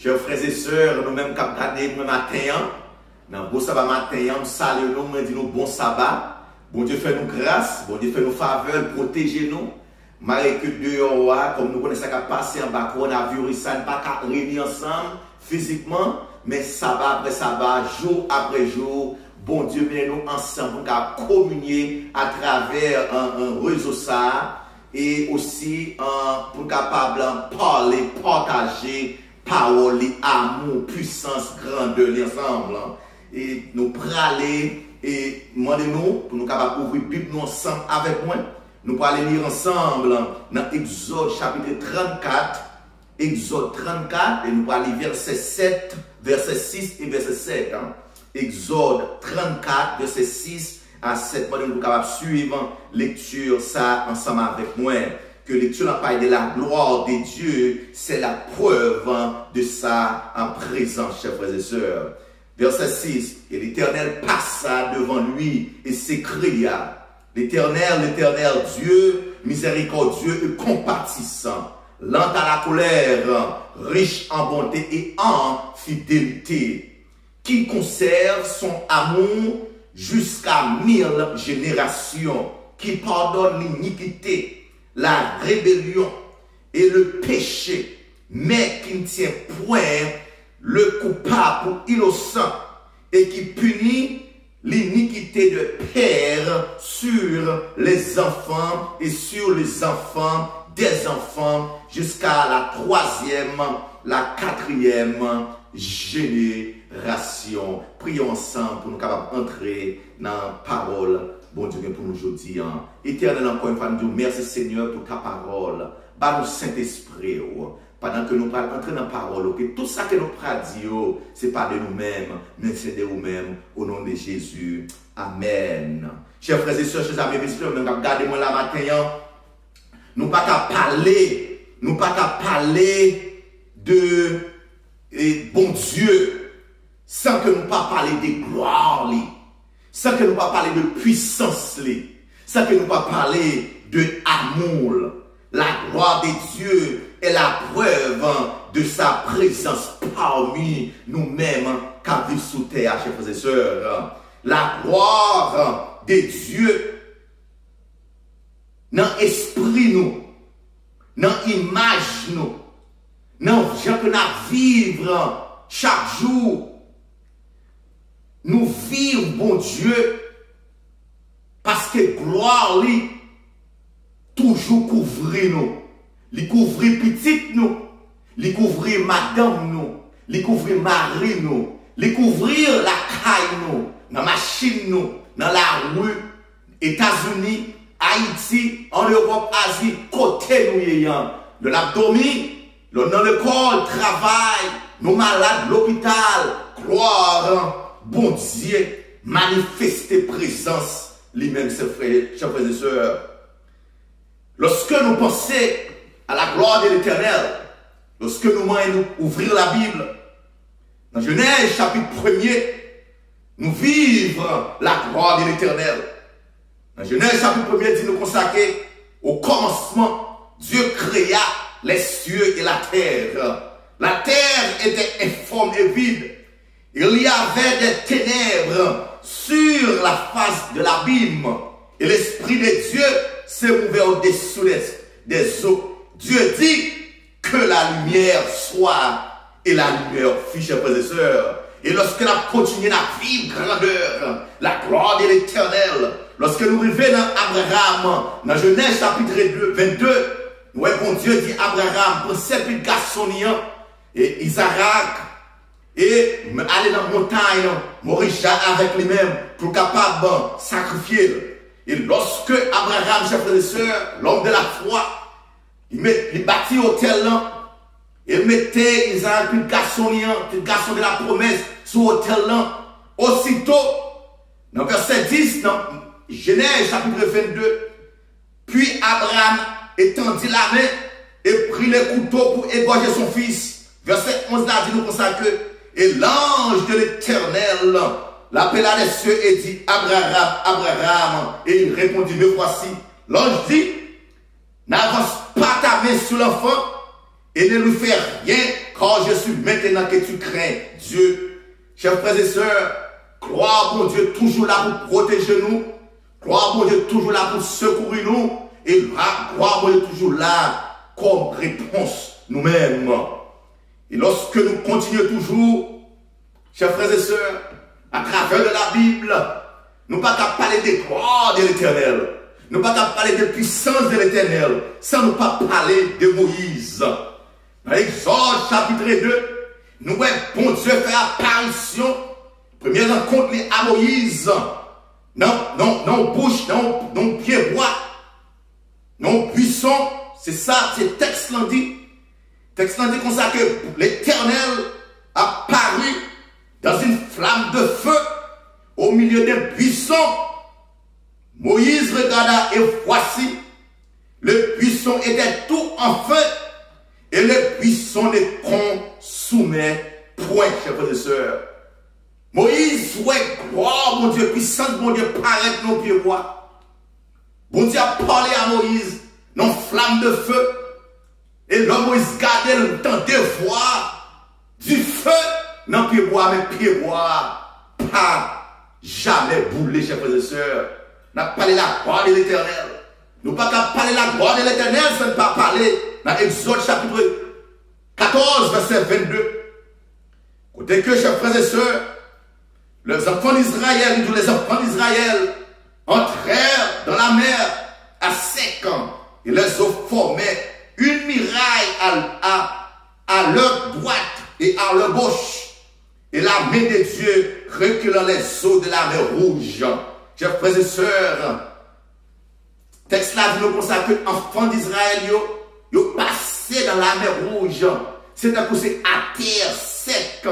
Chers frères et sœurs, nous-mêmes qui avons regardé le matin, dans le beau sabbat matin, nous saluons, nous disons bon sabbat. Bon Dieu fait nous grâce, bon Dieu fait nous faveur, protégez-nous. Malgré que dehors, comme nous connaissons qu'à passer en bas, coronavirus, ça ne pas qu'à réunir ensemble physiquement, mais sabbat après sabbat, jour après jour, bon Dieu met nous ensemble pour communier à travers un réseau ça et aussi pour capable parler, partager parole, amour, puissance, grandeur ensemble. Et nous praler et demandez-nous pour nous capables d'ouvrir la Bible nous ensemble avec moi. Nous allons lire ensemble dans Exode chapitre 34. Exode 34 et nous allons lire verset 7, verset 6 et verset 7. Exode 34, verset 6 à 7. Nous sommes capables de suivre lecture ça ensemble avec moi. Que lecture la paille de la gloire de Dieu, c'est la preuve de sa présence, chers frères et sœurs. Verset 6. Et l'Éternel passa devant lui et s'écria. L'Éternel, Dieu, miséricordieux et compatissant, lent à la colère, riche en bonté et en fidélité, qui conserve son amour jusqu'à 1000 générations, qui pardonne l'iniquité, la rébellion et le péché, mais qui ne tient point le coupable pour innocent et qui punit l'iniquité de père sur les enfants et sur les enfants des enfants jusqu'à la 3e, la 4e génération. Prions ensemble pour nous capables d'entrer dans la parole. Bon Dieu, pour nous aujourd'hui. Éternel, encore une fois, nous disons merci Seigneur pour ta parole. Par nous Saint-Esprit. Pendant que nous parlons entrer dans la parole, que tout ça que nous parlons, ce n'est pas de nous-mêmes, mais c'est de nous-mêmes, au nom de Jésus. Amen. Chers frères et sœurs, chers amis, regardez-moi là matin, nous pas qu'à parler de bon Dieu, sans que nous pas parler de gloire, sans que nous pas parler de puissance, sans que nous pas parler de amour. La gloire de Dieu est la preuve de sa présence parmi nous-mêmes qui vivons sous terre, chers frères et sœurs. La gloire de Dieu dans l'esprit nous, dans l'image nous, dans ce que nous vivons chaque jour. Nous vivons, bon Dieu, parce que gloire lui toujours couvrir nous. Li couvrir petite nous, li couvrir madame nous, li couvrir mari nous, li couvrir la caille nous, dans la machine nous, dans la rue, États-Unis, Haïti, en Europe, Asie, côté nous ayant, de l'abdomen, dans le corps, le travail, nos malades, l'hôpital, gloire, bon Dieu, manifester présence, lui-même, ses frères, chers frères et sœurs. Lorsque nous pensons à la gloire de l'Éternel, lorsque nous ouvrons la Bible, dans Genèse chapitre 1er, nous vivons la gloire de l'Éternel. Dans Genèse chapitre 1er, dit nous consacrer au commencement, Dieu créa les cieux et la terre. La terre était informe et vide. Il y avait des ténèbres sur la face de l'abîme. Et l'Esprit de Dieu s'est mouvait au-dessous des eaux. Dieu dit que la lumière soit, et la lumière fut, chers frères et sœurs. Et lorsque nous continuons à vivre grandeur, la gloire de l'Éternel, lorsque nous arrivons dans Abraham, dans Genèse chapitre 22, nous voyons Dieu dit Abraham, pour ces petits garçons et Isaac, et aller dans la montagne, mourir avec lui-même, pour capable de sacrifier. Et lorsque Abraham, chers frères et sœurs, l'homme de la foi, il bâtit l'hôtel là, il mettait Isaac, puis le garçon de la promesse, sur l'hôtel là. Aussitôt, dans verset 10, dans Genèse chapitre 22, puis Abraham étendit la main et prit le couteau pour égorger son fils. Verset 11 là dit nous comme ça que, et l'ange de l'Éternel l'appela des cieux et dit Abraham, Abraham. Et il répondit, me voici. L'ange dit, n'avance pas ta main sur l'enfant et ne lui fais rien car je suis maintenant que tu crains Dieu. Chers frères et sœurs, gloire mon Dieu toujours là pour protéger nous, gloire mon Dieu toujours là pour secourir nous, et gloire mon Dieu toujours là comme réponse nous-mêmes. Et lorsque nous continuons toujours, chers frères et sœurs, à travers de la Bible, nous ne pouvons pas parler des gloires de l'Éternel. Nous ne pouvons pas parler de puissance de l'Éternel sans nous pas parler de Moïse. Dans Exode chapitre 2, nous voyons bon Dieu faire apparition. Première rencontre à Moïse. Non, bouche, non, pied bois, non, buisson. C'est ça, c'est texte l'en dit. Texte l'en dit comme ça que l'Éternel a paru dans une flamme de feu au milieu des buissons. Moïse regarda et voici, le buisson était tout en feu et le buisson ne consumait point, chers frères et sœurs. Moïse souhaite gloire, mon Dieu, puissance, mon Dieu, paraître nos pieds bois. Bon Dieu a parlé à Moïse dans flamme de feu et l'homme Moïse gardait le temps de voir du feu dans pieds bois, mais pieds bois, pas jamais boulé, chers frères et sœurs. Nous avons parlé de la gloire de l'Éternel. Nous ne pouvons pas parler de la gloire de l'Éternel sans ne pas parler dans Exode chapitre 14, verset 22. Côté que, chers frères et sœurs, les enfants d'Israël, tous les enfants d'Israël entrèrent dans la mer à 5 ans. Et les eaux formaient une muraille à leur droite et à leur gauche. Et la main de Dieu reculant les eaux de la mer Rouge. Chers frères et sœurs, texte là dit nous comme ça que les enfants d'Israël ils passé dans la mer Rouge. C'est à cause à terre sec.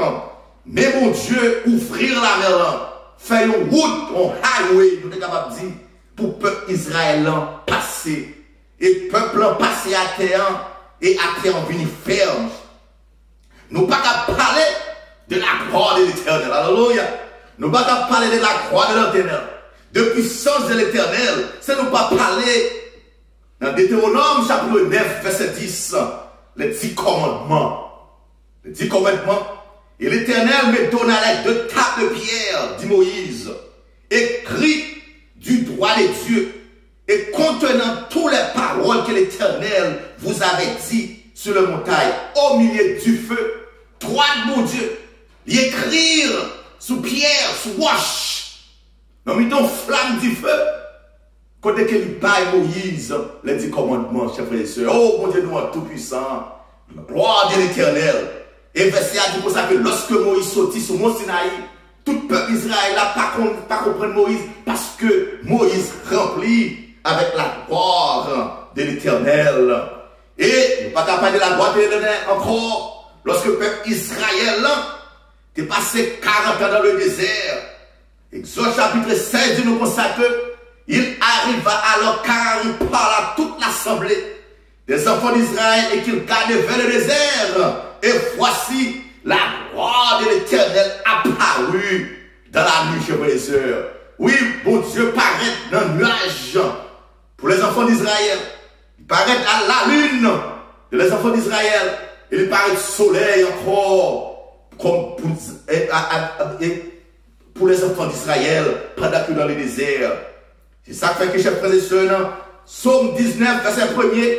Mais mon Dieu, ouvrir la mer là, faire une route, un highway, nous sommes capables de dire, pour le peuple israélien passer. Et le peuple passer à terre, et à terre venir ferme. Nous ne pouvons pas parler de la gloire de l'Éternel. Alléluia. Nous ne pouvons pas parler de la gloire de l'Éternel, de puissance de l'Éternel. C'est nous pas parler dans Deutéronome chapitre 9, verset 10, les 10 commandements. Les 10 commandements. Et l'Éternel me donna les 2 tables de pierre, dit Moïse, écrit du droit de Dieu et contenant toutes les paroles que l'Éternel vous avait dit sur la montagne, au milieu du feu, droit de mon Dieu, l'écrire sous pierre, sous roche, dans le flamme du feu, côté que il baille Moïse, les 10 commandements, chers frères et sœurs. Oh mon Dieu, nous sommes tout puissants, gloire de l'Éternel. Et verset a dit pour ça que lorsque Moïse sortit sur Mont Sinaï, tout le peuple d'Israël n'a pas compris Moïse parce que Moïse remplit avec la gloire de l'Éternel. Et nous ne pouvons pas parler de la gloire de l'Éternel encore lorsque le peuple Israël est passé 40 ans dans le désert. Exode chapitre 16 dit nous constate il arriva alors car il parle à toute l'assemblée des enfants d'Israël et qu'il gardait vers le désert. Et voici la gloire de l'Éternel apparue dans la nuit, chers frères et sœurs. Oui, bon Dieu paraît dans le nuage pour les enfants d'Israël. Il paraît à la lune de les enfants d'Israël. Et il paraît soleil encore comme pour les enfants d'Israël pendant que dans le désert. C'est ça qui fait que, chers frères et sœurs, Psaume 19, verset 1er,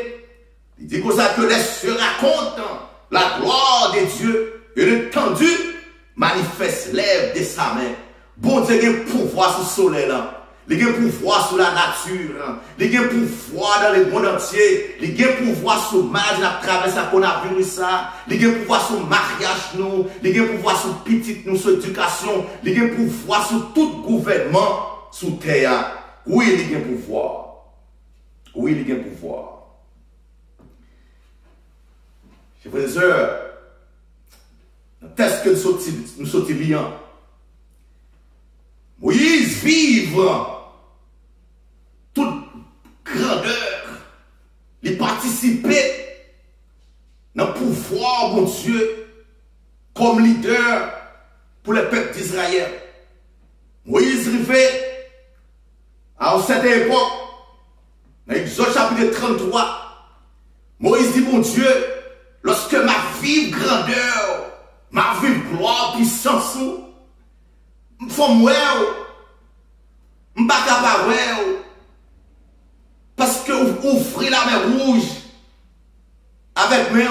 il dit comme ça que les cieux racontent la gloire de Dieu et l'étendue manifeste l'œuvre de sa main. Bon Dieu, il a pouvoir sur le soleil là. Il a pouvoir sur la nature. Il a pouvoir dans le monde entier. Il a pouvoir sur le marge à travers ça qu'on a vu ça. Il a pouvoir sur le mariage nous. Il a pouvoir sur petite nous, sur l'éducation. Il a pouvoir sur tout gouvernement sous terre. Oui, il a pouvoir. Oui, il a pouvoir. Chers frères et sœurs, dans le texte que nous sommes liant, Moïse vivre toute grandeur, il participer dans le pouvoir, mon Dieu, comme leader pour le peuple d'Israël. Moïse arrivait à une certaine époque, dans Exode chapitre 33, Moïse dit, mon Dieu, lorsque ma vie vivre grandeur, ma vivre gloire, puissance. Faut moi, je ne suis pas capable. Parce que ouvrir la mer rouge avec moi,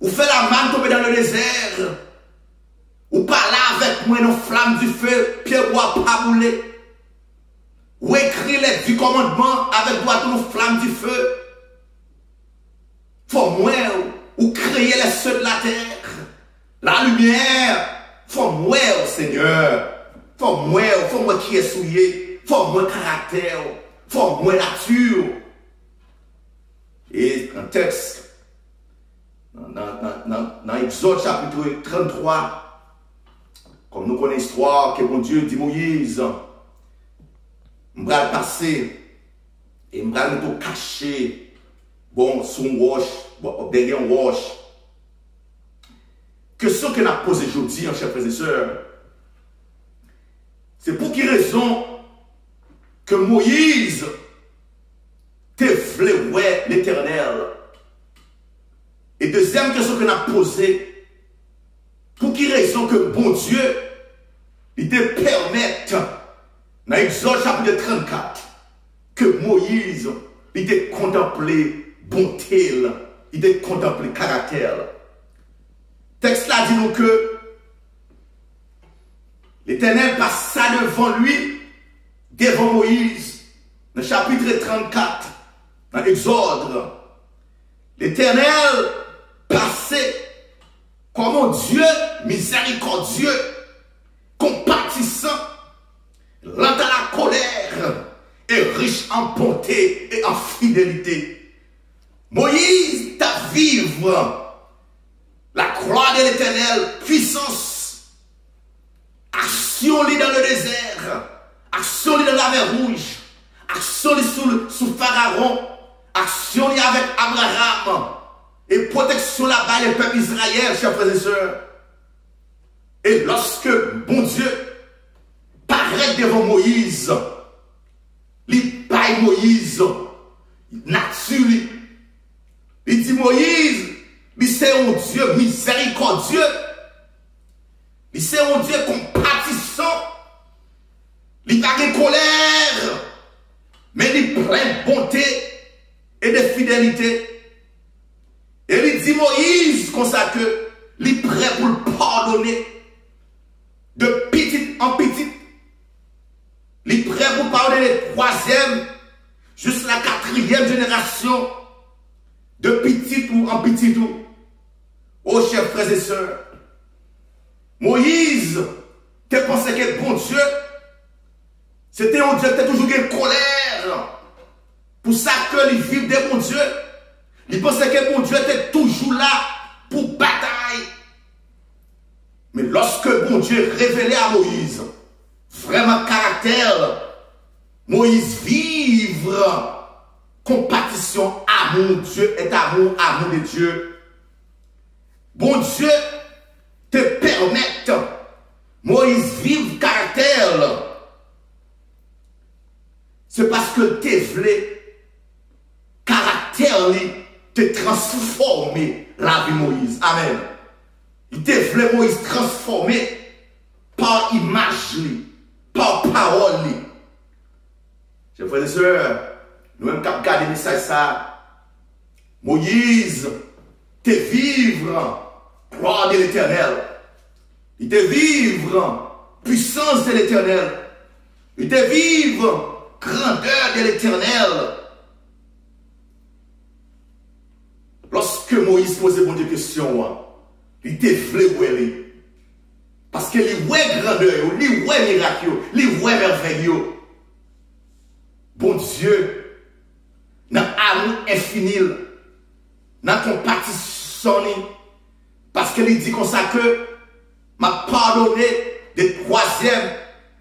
ou fait la main tomber dans le désert, ou parler avec moi dans la flamme du feu, pied bois pas bouler, ou écrire les 10 commandements avec bois dans la flamme du feu. Faut moi, ou créer les cieux de la terre, la lumière. Faut moi, Seigneur. Faut moi qui est souillé. Faut moi caractère. Faut moi nature. Et un texte, dans Exode chapitre 33, comme nous connaissons l'histoire, que mon Dieu dit Moïse, je vais le passer et je vais le cacher, bon, sous une roche, bon, derrière une roche. Question que nous avons posée aujourd'hui, chers frères et sœurs, c'est pour quelle raison que Moïse te voulait l'Éternel. Et deuxième question que nous avons posée, pour quelle raison que bon Dieu, il te permette, dans Exode chapitre 34, que Moïse, il te contemplé bonté, il te contemplé caractère. Texte là dit nous que l'Éternel passa devant lui, devant Moïse, dans le chapitre 34, dans Exode. L'Éternel passait comme un Dieu miséricordieux, compatissant, lent à la colère et riche en bonté et en fidélité. Moïse t'a vivre la gloire de l'Éternel, puissance, action dans le désert, action dans la mer rouge, action sous Pharaon, action avec Abraham, et protection là-bas les peuples israéliens, chers frères et sœurs. Et lorsque bon Dieu paraît devant Moïse, il paye Moïse, nature, il dit Moïse, c'est un Dieu miséricordieux. C'est un Dieu compatissant. Il n'a pas de colère, mais il est plein de bonté et de fidélité. Et il dit Moïse comme ça que il est prêt pour le pardonner de petite en petite. Il est prêt pour pardonner les 3e jusqu'à la 4e génération de petit ou en petit ou. Oh, chers frères et sœurs, Moïse, tu pensais que bon Dieu, c'était un Dieu qui a toujours eu une colère. Pour ça que les vivent de bon Dieu, il pensait que bon Dieu était toujours là pour bataille. Mais lorsque bon Dieu révélait à Moïse, vraiment caractère, Moïse vivre compatissant, amour, Dieu est amour, amour de Dieu. Bon Dieu te permette, Moïse vive caractère. C'est parce que tu voulais caractère te transformer la vie Moïse. Amen. Il te voulait Moïse transformer par image, par parole. Chers frères et sœurs, nous-mêmes qui avons gardé le message ça, Moïse te vivre gloire de l'Éternel. Il te vivre puissance de l'Éternel. Il te vivre grandeur de l'Éternel. Lorsque Moïse posait bon Dieu question, il te voulait. Parce que il voit grandeur, il voit miracle, il voit merveille. Bon Dieu, dans l'amour infini, dans compatissant, parce qu'il dit comme ça que m'a pardonné des 3e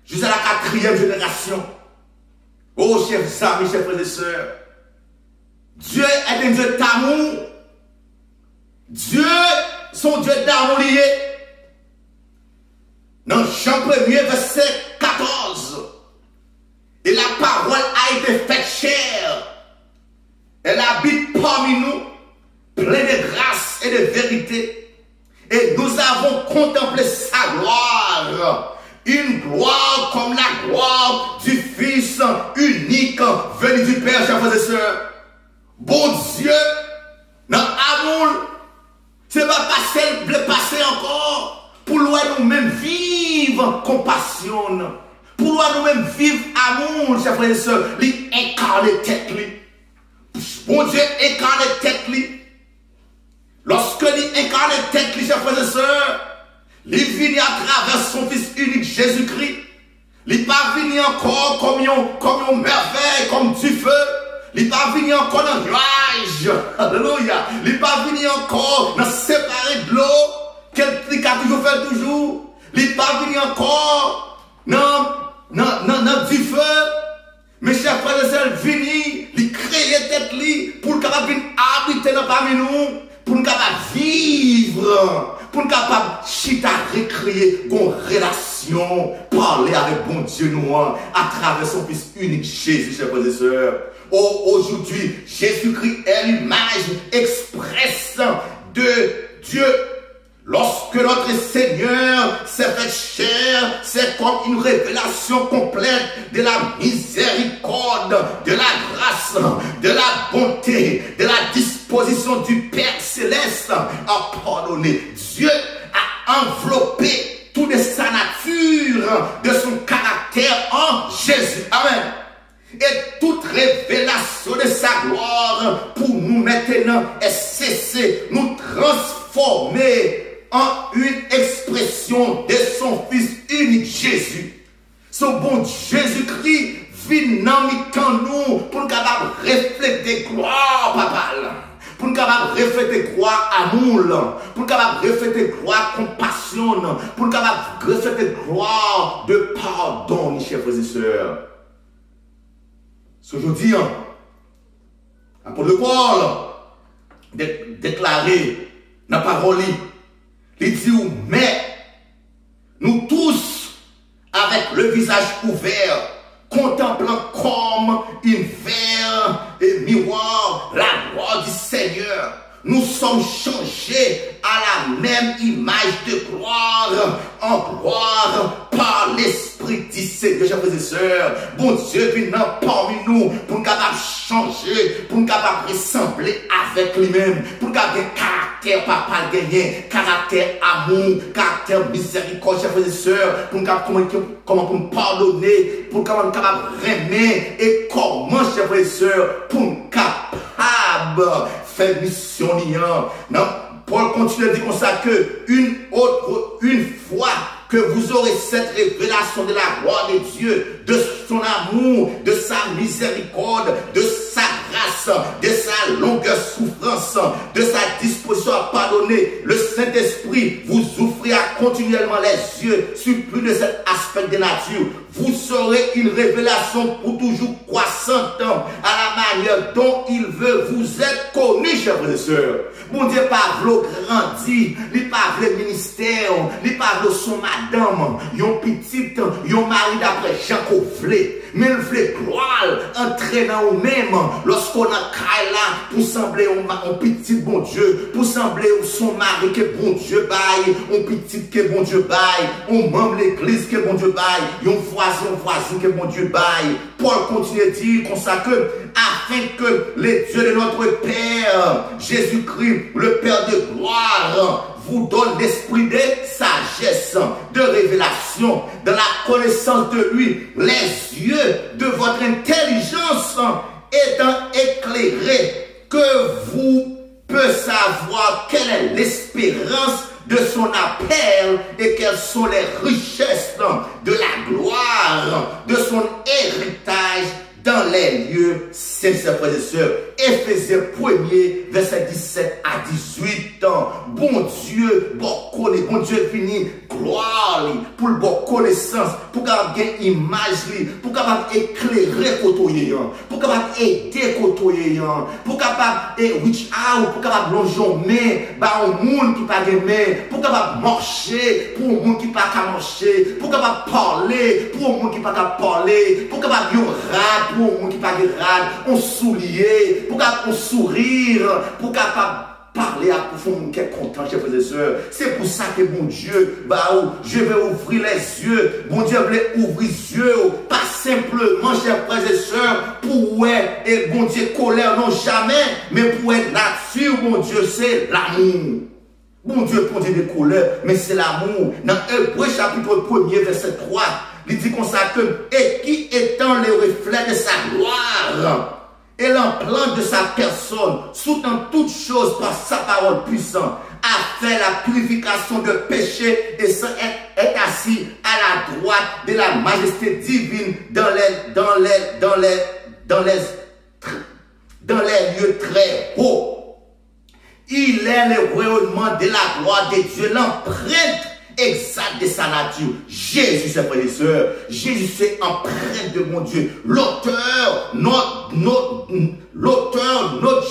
jusqu'à la 4e génération. Oh, chers amis, chers frères et sœurs, Dieu est un Dieu d'amour. Dieu, son Dieu d'amour lié. Dans Jean 1er, verset 14, et la parole a été faite chair. Elle habite parmi nous, pleine de grâce et ressuscité. Et nous avons contemplé sa gloire. Une gloire comme la gloire du Fils unique venu du Père, chers frères et sœurs. Bon Dieu, dans l'amour, c'est pas passer encore pour nous-mêmes vivre compassion. Pour nous-mêmes vivre amour, chers frères et sœurs, lui incarner tête lui. Bon Dieu incarne tête lui. Lorsque lui incarne tête lui, chers frères et sœurs, il vient à travers son Fils unique Jésus-Christ. Il n'est pas venu encore comme une merveille, comme du feu. Il n'est pas venu encore dans le nuage. Alléluia. Il n'est pas venu encore dans séparer de l'eau. Qu'il a toujours fait toujours. Il n'est pas venu encore dans du feu. Mes chers frères et sœurs, venu, il crée tête pour le capable de habiter parmi nous. Pour nous capable vivre, pour nous capable chita récréer une relation, parler avec bon Dieu nous à travers son Fils unique Jésus, chers frères et sœurs. Aujourd'hui, Jésus-Christ est l'image expresse de Dieu. Lorsque notre Seigneur s'est fait chair, c'est comme une révélation complète de la miséricorde, de la grâce, de la bonté, de la disposition du Père Céleste à pardonner. Dieu a enveloppé toute sa nature de son caractère en Jésus. Amen. Et toute révélation de sa gloire pour nous maintenant est cessée, nous transformer en une expression de son Fils unique Jésus. Son bon Jésus-Christ vit dans nous pour nous capables refléter gloire, papa. Pour nous capables refléter gloire amour, pour nous capables refléter gloire compassion, pour nous capables refléter gloire de pardon, mes chers frères et sœurs. Aujourd'hui, l'apôtre Paul déclaré dans la parole, il dit, mais nous tous, avec le visage ouvert, contemplant comme une verre et miroir la gloire du Seigneur, nous sommes changés à la même image de gloire en gloire par l'Esprit du Seigneur, chers frères et sœurs. Bon Dieu vient parmi nous pour nous capables changer, pour nous capables ressembler avec lui-même, pour nous capables caractère papa gagner, caractère amour, caractère miséricorde, chers frères et sœurs, pour nous capables comment pour nous pardonner, pour nous capables aimer et comment, chers frères et sœurs, pour nous capables faire mission. Non, Paul continue à dire comme ça que une fois que vous aurez cette révélation de la gloire de Dieu, de son amour, de sa miséricorde, de sa grâce, de sa longueur souffrance, de sa disposition à pardonner, le Saint-Esprit vous ouvrira continuellement les yeux sur plus de cet aspect de nature. Vous aurez une révélation pour toujours croissante à la manière dont il veut vous être connu, chers frères et sœurs. Bon Dieu, pas v'lo grandi, il pas v'le ministère, il pas v'le son madame, yon petite, yon mari d'après Jean qu'on v'le, mais il v'le gloire, entrer dans vous-même, lorsqu'on a caille là, pour sembler un petit bon Dieu, pour sembler son mari que bon Dieu baille, un petit que bon Dieu baille, un membre de l'église que bon Dieu baille, yon voisin que mon Dieu baille. Paul continue à dire comme ça que afin que les dieux de notre Père Jésus-Christ, le Père de gloire, vous donne l'esprit de sagesse, de révélation, de la connaissance de lui, les yeux de votre intelligence étant éclairés, que vous pouvez savoir quelle est l'espérance de son appel et quelles sont les richesses de la gloire de son héritage dans les lieux saints, frères et sœurs. Éphésiens 1er, verset 17 à 18. Bon Dieu, bon Dieu fini, gloire pour le bon connaissance, pour qu'il y ait une image, pour qu'il éclairer côtoyer, pour qu'il aider côtoyer, pour qu'il reach out, pour qu'il longer main, au monde qui pas de main, pour qu'il marcher, pour le monde qui pas marcher, pour qu'il parler, pour le monde qui pas parler, pour qu'il rad, pour le monde qui pas de rad, on soulier, pour qu'on sourire, pour capable parler à profond qui est content, chers frères et sœurs. C'est pour ça que mon Dieu, je vais ouvrir les yeux. Mon Dieu veut ouvrir les yeux, pas simplement, chers frères et sœurs, pour être, et bon Dieu, colère, non jamais, mais pour être nature, mon Dieu, c'est l'amour. Bon Dieu, pour dire des colères, mais c'est l'amour. Dans Hébreux chapitre 1er, verset 3, il dit comme ça que, et qui étant le reflet de sa gloire, et l'empreinte de sa personne, soutenant toutes choses par sa parole puissante, a fait la purification de péché et est assis à la droite de la majesté divine dans les lieux très hauts. Il est le rayonnement de la gloire de Dieu, l'empreinte exacte de sa nature. Jésus, ses frères et sœurs, Jésus, c'est empreinte de mon Dieu. L'auteur, notre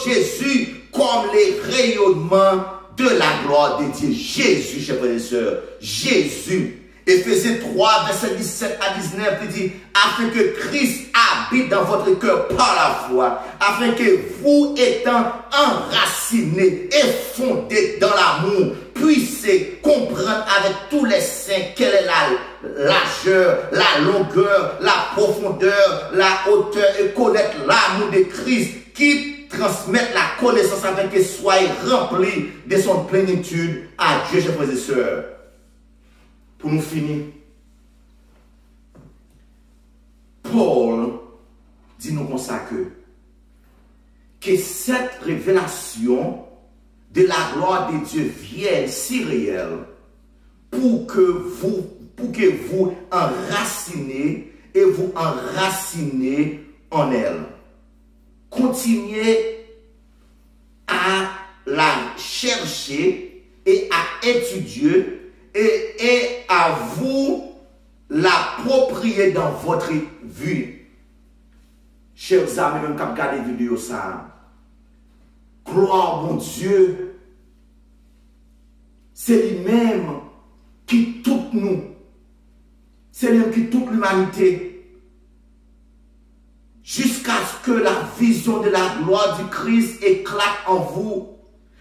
Jésus, comme les rayonnements de la gloire de Dieu. Jésus, chers frères et sœurs, Jésus. Éphésiens 3, verset 17 à 19, il dit, afin que Christ habite dans votre cœur par la foi, afin que vous, étant enracinés et fondés dans l'amour, puissiez comprendre avec tous les saints quelle est la largeur, la longueur, la profondeur, la hauteur, et connaître l'amour de Christ qui transmette la connaissance afin que soyez remplis de son plénitude à Dieu, chers frères et sœurs. Pour nous finir, Paul dit nous comme ça que cette révélation de la gloire de Dieu vienne si réelle pour que vous enracinez et vous enracinez en elle. Continuez à la chercher et à étudier et à vous l'approprier dans votre vie. Chers amis, même quand vous regardez la vidéo, ça, gloire mon Dieu, c'est lui-même qui tout nous, c'est lui-même qui toute l'humanité, jusqu'à ce que la vision de la gloire du Christ éclate en vous.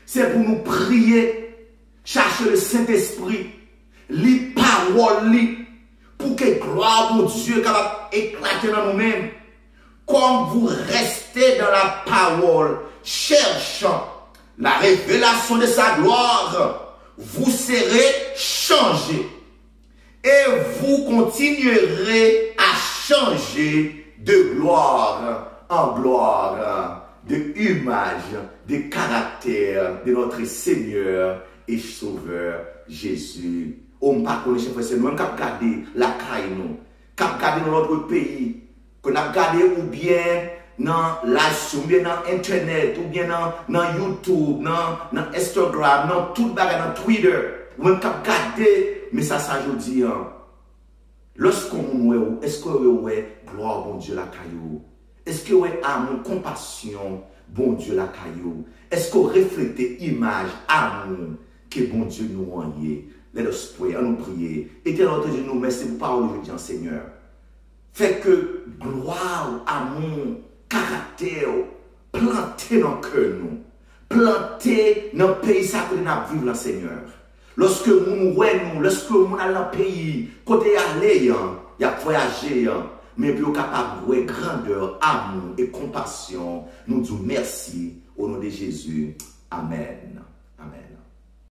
C'est pour nous prier, chercher le Saint-Esprit, les paroles, pour que gloire mon Dieu capable d'éclater dans nous-mêmes. Comme vous restez dans la parole, cherchant la révélation de sa gloire, vous serez changés. Et vous continuerez à changer de gloire en gloire, de image, de caractère de notre Seigneur et Sauveur Jésus. On ne parle pas de chef, c'est nous qui avons gardé la caille, nous qui avons gardé dans notre pays, qu'on a gardé ou bien dans la ou bien dans Internet, ou bien dans YouTube, dans Instagram, dans tout le bagage, dans Twitter. Ou même qui avons gardé, mais ça je dis, lorsqu'on voit, est-ce que vous voyez gloire, bon Dieu, la caillou? Est-ce que vous voyez amour, compassion, bon Dieu, la caillou? Est-ce que vous reflétez image, amour, que bon Dieu nous envoie? Let us pray, à nous prier. Éternel Dieu, nous merci pour parole aujourd'hui, Seigneur. Fait que gloire, amour, caractère, planter dans le cœur, nous. Planter dans le pays ça que nous vivons, là, Seigneur. Lorsque nous voyons, lorsque nous allons dans le pays, côté aller, il y a voyagé, mais puis capable de voir grandeur, amour et compassion. Nous disons merci au nom de Jésus. Amen.